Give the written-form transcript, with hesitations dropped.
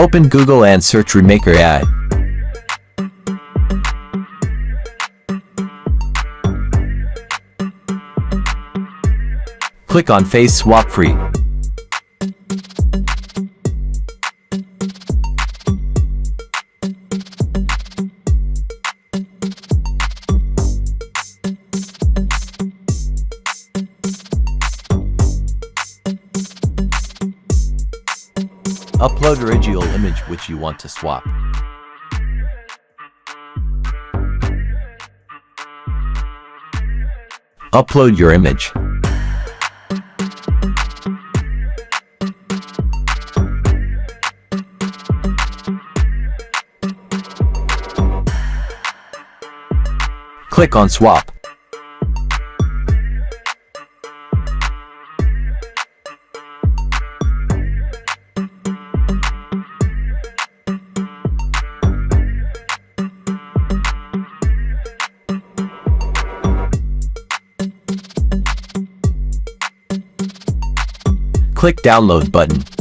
Open Google and search Remaker-Ai. Click on Face Swap Free. Upload original image which you want to swap. Upload your image. Click on Swap. Click Download button.